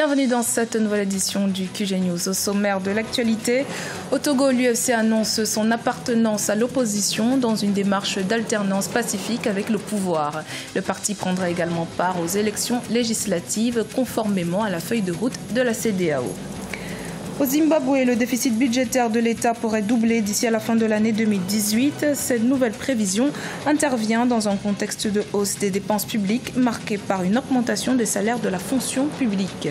Bienvenue dans cette nouvelle édition du QG News. Au sommaire de l'actualité, au Togo, l'UFC annonce son appartenance à l'opposition dans une démarche d'alternance pacifique avec le pouvoir. Le parti prendra également part aux élections législatives conformément à la feuille de route de la CEDEAO. Au Zimbabwe, le déficit budgétaire de l'État pourrait doubler d'ici à la fin de l'année 2018. Cette nouvelle prévision intervient dans un contexte de hausse des dépenses publiques marqué par une augmentation des salaires de la fonction publique.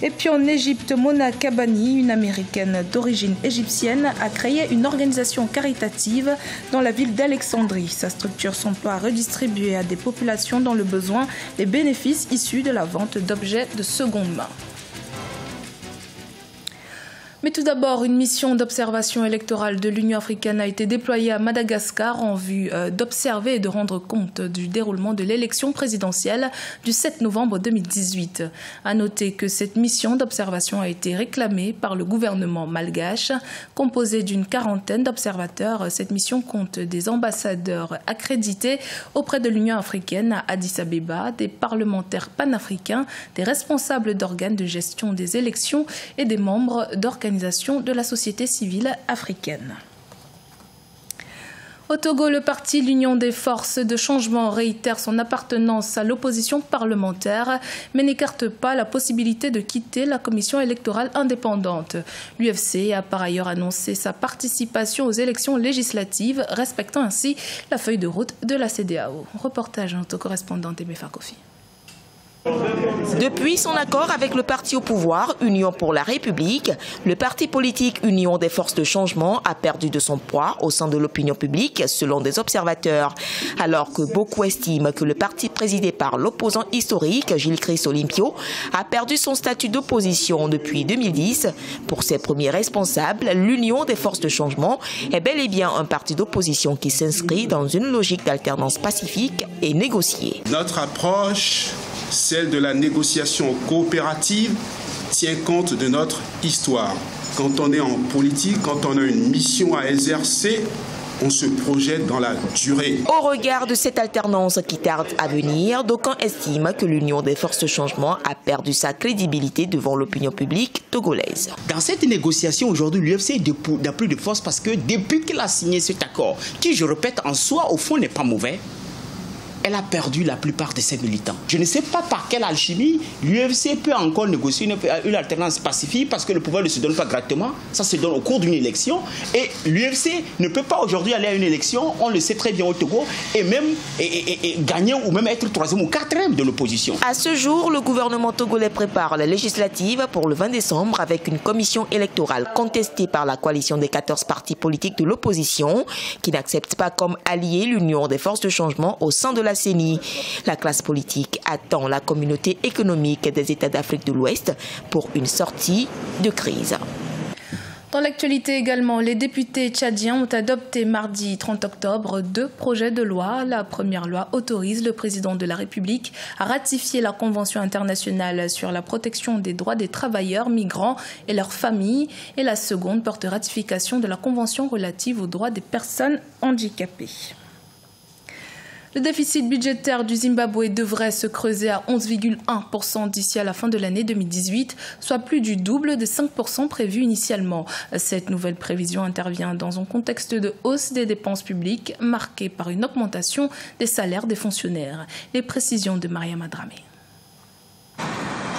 Et puis en Égypte, Mona Kabani, une américaine d'origine égyptienne, a créé une organisation caritative dans la ville d'Alexandrie. Sa structure s'emploie à redistribuer à des populations dans le besoin les bénéfices issus de la vente d'objets de seconde main. Mais tout d'abord, une mission d'observation électorale de l'Union africaine a été déployée à Madagascar en vue d'observer et de rendre compte du déroulement de l'élection présidentielle du 7 novembre 2018. À noter que cette mission d'observation a été réclamée par le gouvernement malgache. Composée d'une quarantaine d'observateurs, cette mission compte des ambassadeurs accrédités auprès de l'Union africaine à Addis Abeba, des parlementaires panafricains, des responsables d'organes de gestion des élections et des membres d'organisations de la société civile africaine. Au Togo, le parti L'Union des forces de changement réitère son appartenance à l'opposition parlementaire, mais n'écarte pas la possibilité de quitter la commission électorale indépendante. L'UFC a par ailleurs annoncé sa participation aux élections législatives, respectant ainsi la feuille de route de la CEDEAO. Reportage de notre correspondante Aimé Fakofi. Depuis son accord avec le parti au pouvoir, Union pour la République, le parti politique Union des forces de changement a perdu de son poids au sein de l'opinion publique, selon des observateurs. Alors que beaucoup estiment que le parti présidé par l'opposant historique, Gilles Chris Olympio, a perdu son statut d'opposition depuis 2010, pour ses premiers responsables, l'Union des forces de changement est bel et bien un parti d'opposition qui s'inscrit dans une logique d'alternance pacifique et négociée. Notre approche, celle de la négociation coopérative, tient compte de notre histoire. Quand on est en politique, quand on a une mission à exercer, on se projette dans la durée. Au regard de cette alternance qui tarde à venir, d'aucuns estiment que l'Union des forces de changement a perdu sa crédibilité devant l'opinion publique togolaise. Dans cette négociation aujourd'hui, l'UFC n'a plus de force parce que depuis qu'elle a signé cet accord, qui je répète en soi au fond n'est pas mauvais, elle a perdu la plupart de ses militants. Je ne sais pas par quelle alchimie l'UFC peut encore négocier une alternance pacifique parce que le pouvoir ne se donne pas gratuitement. Ça se donne au cours d'une élection. Et l'UFC ne peut pas aujourd'hui aller à une élection, on le sait très bien au Togo, et même gagner ou même être troisième ou quatrième de l'opposition. À ce jour, le gouvernement togolais prépare la législative pour le 20 décembre avec une commission électorale contestée par la coalition des 14 partis politiques de l'opposition qui n'acceptent pas comme allié l'Union des forces de changement au sein de la CENI. La classe politique attend la communauté économique des États d'Afrique de l'Ouest pour une sortie de crise. Dans l'actualité également, les députés tchadiens ont adopté mardi 30 octobre 2 projets de loi. La première loi autorise le président de la République à ratifier la Convention internationale sur la protection des droits des travailleurs migrants et leurs familles. Et la seconde porte ratification de la Convention relative aux droits des personnes handicapées. Le déficit budgétaire du Zimbabwe devrait se creuser à 11,1% d'ici à la fin de l'année 2018, soit plus du double des 5% prévus initialement. Cette nouvelle prévision intervient dans un contexte de hausse des dépenses publiques marqué par une augmentation des salaires des fonctionnaires. Les précisions de Mariama Dramé.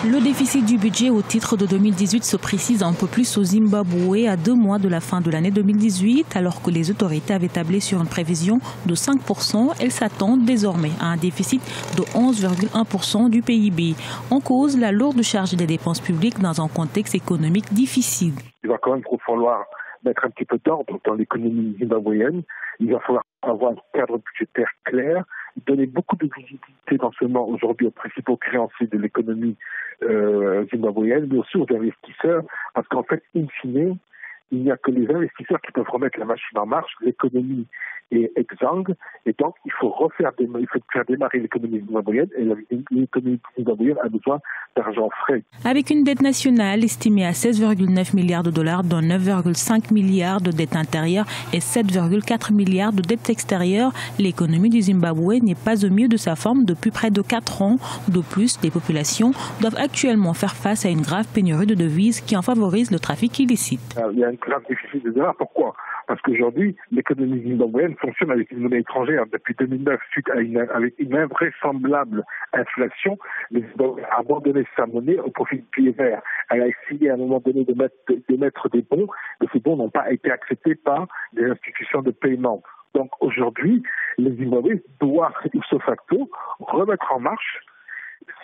Le déficit du budget au titre de 2018 se précise un peu plus au Zimbabwe à 2 mois de la fin de l'année 2018, alors que les autorités avaient tablé sur une prévision de 5%. Elles s'attendent désormais à un déficit de 11,1% du PIB. En cause, la lourde charge des dépenses publiques dans un contexte économique difficile. Il va quand même falloir mettre un petit peu d'ordre dans l'économie zimbabwéenne. Il va falloir avoir un cadre budgétaire clair, donner beaucoup de visibilité non seulement aujourd'hui aux principaux créanciers de l'économie zimbabwéenne, mais aussi aux investisseurs, parce qu'en fait, in fine, il n'y a que les investisseurs qui peuvent remettre la machine en marche. L'économie est exsangue et donc il faut faire démarrer l'économie zimbabwéenne et l'économie zimbabwéenne a besoin d'argent frais. Avec une dette nationale estimée à 16,9 milliards de dollars, dont 9,5 milliards de dettes intérieures et 7,4 milliards de dettes extérieures, l'économie du Zimbabwe n'est pas au mieux de sa forme depuis près de 4 ans. De plus, les populations doivent actuellement faire face à une grave pénurie de devises qui en favorise le trafic illicite. Il y a un grave déficit de dollars. Pourquoi ? Parce qu'aujourd'hui, l'économie zimbabwéenne fonctionne avec une monnaie étrangère. Depuis 2009, avec une invraisemblable inflation, le Zimbabwe a abandonné sa monnaie au profit du billet vert. Elle a essayé à un moment donné d'émettre des bons, mais ces bons n'ont pas été acceptés par les institutions de paiement. Donc aujourd'hui, le Zimbabwe doit, ipso facto, remettre en marche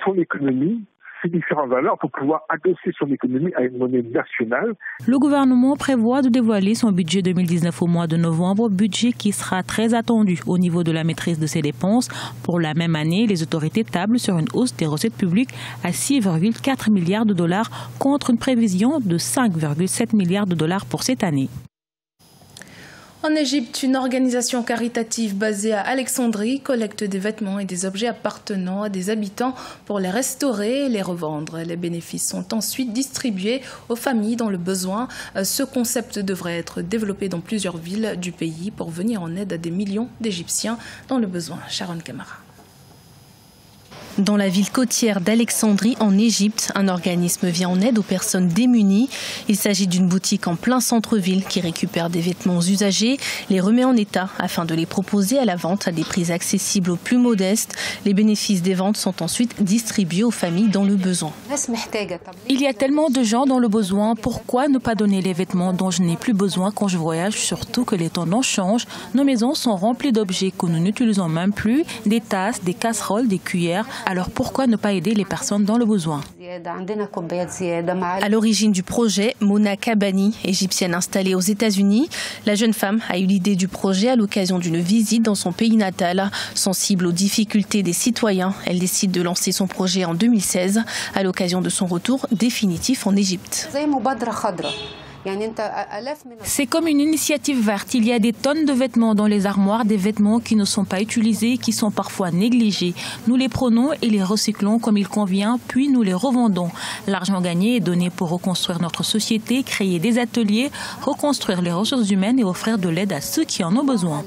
son économie, ses différentes valeurs pour pouvoir adosser son économie à une monnaie nationale. Le gouvernement prévoit de dévoiler son budget 2019 au mois de novembre, budget qui sera très attendu au niveau de la maîtrise de ses dépenses. Pour la même année, les autorités tablent sur une hausse des recettes publiques à 6,4 milliards de dollars contre une prévision de 5,7 milliards de dollars pour cette année. En Égypte, une organisation caritative basée à Alexandrie collecte des vêtements et des objets appartenant à des habitants pour les restaurer et les revendre. Les bénéfices sont ensuite distribués aux familles dans le besoin. Ce concept devrait être développé dans plusieurs villes du pays pour venir en aide à des millions d'Égyptiens dans le besoin. Sharon Kamara. Dans la ville côtière d'Alexandrie, en Égypte, un organisme vient en aide aux personnes démunies. Il s'agit d'une boutique en plein centre-ville qui récupère des vêtements usagés, les remet en état afin de les proposer à la vente à des prix accessibles aux plus modestes. Les bénéfices des ventes sont ensuite distribués aux familles dans le besoin. Il y a tellement de gens dans le besoin, pourquoi ne pas donner les vêtements dont je n'ai plus besoin quand je voyage, surtout que les tendances changent. Nos maisons sont remplies d'objets que nous n'utilisons même plus, des tasses, des casseroles, des cuillères. Alors pourquoi ne pas aider les personnes dans le besoin? À l'origine du projet, Mona Kabani, égyptienne installée aux États-Unis, la jeune femme a eu l'idée du projet à l'occasion d'une visite dans son pays natal. Sensible aux difficultés des citoyens, elle décide de lancer son projet en 2016 à l'occasion de son retour définitif en Égypte. C'est comme une initiative verte. Il y a des tonnes de vêtements dans les armoires, des vêtements qui ne sont pas utilisés, qui sont parfois négligés. Nous les prenons et les recyclons comme il convient, puis nous les revendons. L'argent gagné est donné pour reconstruire notre société, créer des ateliers, reconstruire les ressources humaines et offrir de l'aide à ceux qui en ont besoin.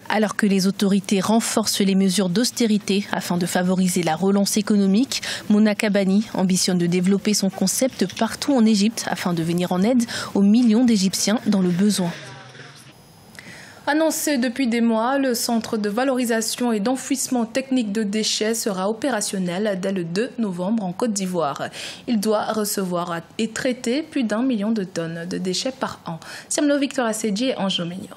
Alors que les autorités renforcent les mesures d'austérité afin de favoriser la relance économique, Mona Kabani ambitionne de développer son concept partout en Égypte afin de venir en aide aux millions d'Égyptiens dans le besoin. Annoncé depuis des mois, le centre de valorisation et d'enfouissement technique de déchets sera opérationnel dès le 2 novembre en Côte d'Ivoire. Il doit recevoir et traiter plus d'1 million de tonnes de déchets par an. Siamlo Victor Assedji et Ange Meillot.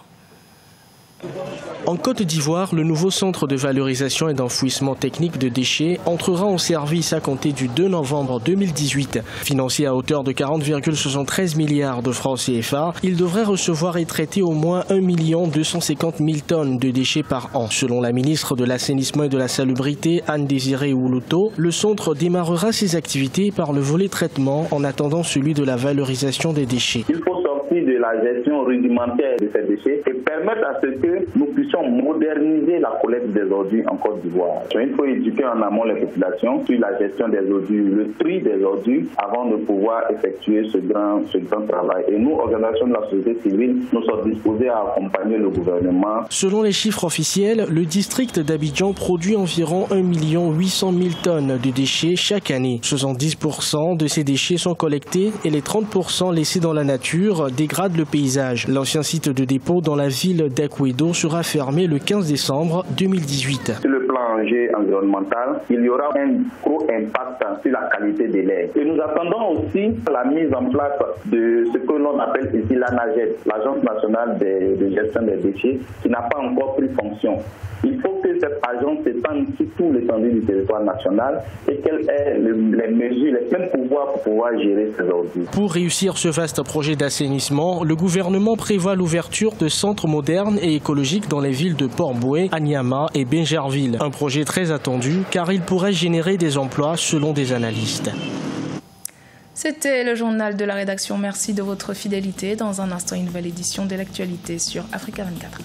En Côte d'Ivoire, le nouveau centre de valorisation et d'enfouissement technique de déchets entrera en service à compter du 2 novembre 2018. Financé à hauteur de 40,73 milliards de francs CFA, il devrait recevoir et traiter au moins 1 250 000 tonnes de déchets par an. Selon la ministre de l'Assainissement et de la Salubrité, Anne-Désirée Oulouto, le centre démarrera ses activités par le volet traitement en attendant celui de la valorisation des déchets. De la gestion rudimentaire de ces déchets et permettre à ce que nous puissions moderniser la collecte des ordures en Côte d'Ivoire. Il faut éduquer en amont les populations sur la gestion des ordures, le tri des ordures avant de pouvoir effectuer ce grand travail. Et nous, organisations de la société civile, nous sommes disposés à accompagner le gouvernement. Selon les chiffres officiels, le district d'Abidjan produit environ 1 800 000 tonnes de déchets chaque année. 70% de ces déchets sont collectés et les 30% laissés dans la nature dégrade le paysage. L'ancien site de dépôt dans la ville d'Akwedo sera fermé le 15 décembre 2018. Sur le plan environnemental, il y aura un gros impact sur la qualité de l'air. Et nous attendons aussi la mise en place de ce que l'on appelle ici l'ANAGED, l'Agence nationale de gestion des déchets, qui n'a pas encore pris fonction. Il faut que cette agence s'étende sur tout l'étendue du territoire national et qu'elle ait les mesures, les pleins pouvoirs pour pouvoir gérer ces ordures. Pour réussir ce vaste projet d'assainissement, le gouvernement prévoit l'ouverture de centres modernes et écologiques dans les villes de Port-Boué, Anyama et Bingerville. Un projet très attendu car il pourrait générer des emplois selon des analystes. C'était le journal de la rédaction. Merci de votre fidélité. Dans un instant, une nouvelle édition de l'actualité sur Africa 24.